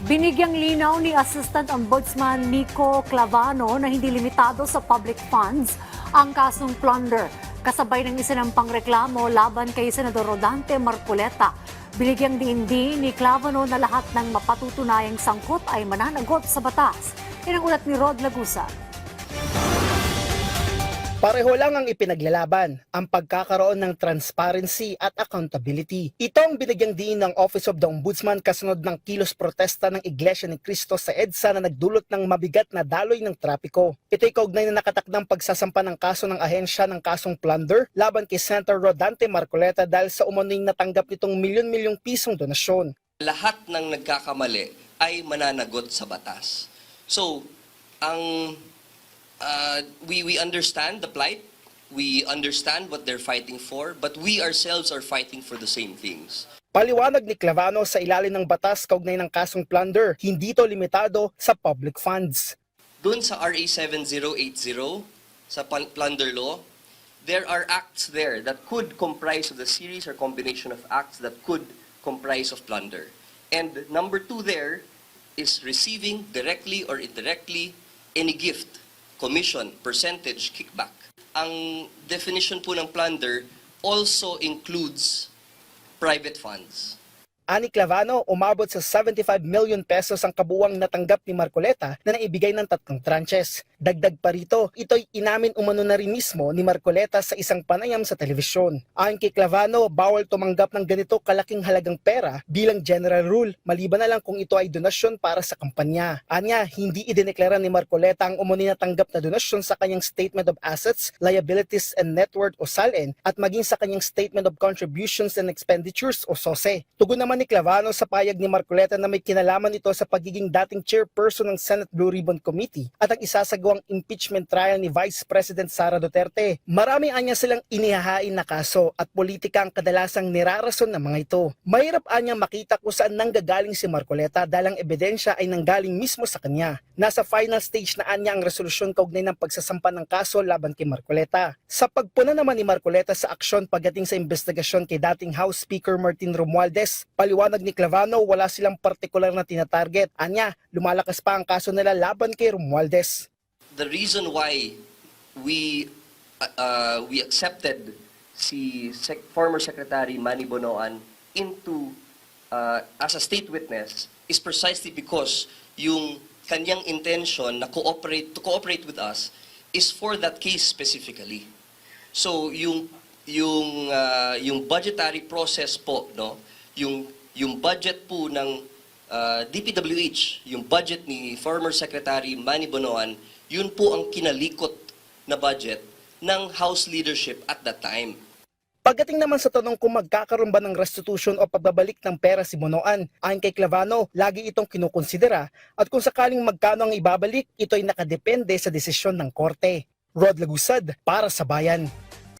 Binigyang linaw ni Assistant Ombudsman Nico Clavano na hindi limitado sa public funds ang kasong plunder. Kasabay ng isinampang reklamo laban kay Senador Rodante Marcoleta. Binigyang diindi ni Clavano na lahat ng mapatutunayang sangkot ay mananagot sa batas. Yan ang ulat ni Rod Lagusa. Pareho lang ang ipinaglalaban, ang pagkakaroon ng transparency at accountability. Ito ang binigyang diin ng Office of the Ombudsman kasunod ng kilos protesta ng Iglesia ni Cristo sa EDSA na nagdulot ng mabigat na daloy ng trapiko. Ito'y kaugnay na nakatakdang pagsasampa ng kaso ng ahensya ng kasong plunder laban kay Senator Rodante Marcoleta dahil sa umano'y natanggap nitong milyon-milyong pisong donasyon. Lahat ng nagkakamali ay mananagot sa batas. So, we understand the plight, we understand what they're fighting for, but we ourselves are fighting for the same things. Paliwanag ni Clavano sa ilalim ng batas kaugnay ng kasong plunder, hindi ito limitado sa public funds. Doon sa RA 7080, sa plunder law, there are acts there that could comprise of the series or combination of acts that could comprise of plunder. And number 2 there is receiving directly or indirectly any gift, commission, percentage, kickback. Ang definition po ng plunder also includes private funds. Ani Clavano, umabot sa 75 million pesos ang kabuwang natanggap ni Marcoleta na naibigay ng 3 tranches. Dagdag pa rito, ito'y inamin umano na rin mismo ni Marcoleta sa isang panayam sa telebisyon. Ayon kay Clavano, bawal tumanggap ng ganito kalaking halagang pera bilang general rule, maliban na lang kung ito ay donasyon para sa kampanya. Anya, hindi idineklara ni Marcoleta ang umano natanggap na donasyon sa kanyang Statement of Assets, Liabilities and Net Worth o SALN at maging sa kanyang Statement of Contributions and Expenditures o SOSE. Tugon naman ni Clavano sa payag ni Marcoleta na may kinalaman ito sa pagiging dating chairperson ng Senate Blue Ribbon Committee at ang isasagawang impeachment trial ni Vice President Sara Duterte. Marami anya silang inihahain na kaso at politika ang kadalasang nirarason ng mga ito. Mahirap anya makita kung saan nanggagaling si Marcoleta dahil ang ebidensya ay nanggaling mismo sa kanya. Nasa final stage na anya ang resolusyon kaugnay ng pagsasampa ng kaso laban kay Marcoleta. Sa pagpuna naman ni Marcoleta sa aksyon pagdating sa investigasyon kay dating House Speaker Martin Romualdez, paliwanag ni Clavano, wala silang partikular na tinatarget. Anya, lumalakas pa ang kaso nila laban kay Romualdez. The reason why we accepted si former Secretary Manny Bonoan into as a state witness is precisely because yung kanyang intention na to cooperate with us is for that case specifically. So yung budgetary process po, no, yung budget po ng DPWH, yung budget ni former Secretary Manny Bonoan, yun po ang kinalikot na budget ng House leadership at that time. Pagdating naman sa tanong kung magkakaroon ba ng restitution o pagbabalik ng pera si Bonoan, ayon kay Clavano, lagi itong kinukonsidera at kung sakaling magkano ang ibabalik, ito ay nakadepende sa desisyon ng korte. Rod Lagusad para sa Bayan.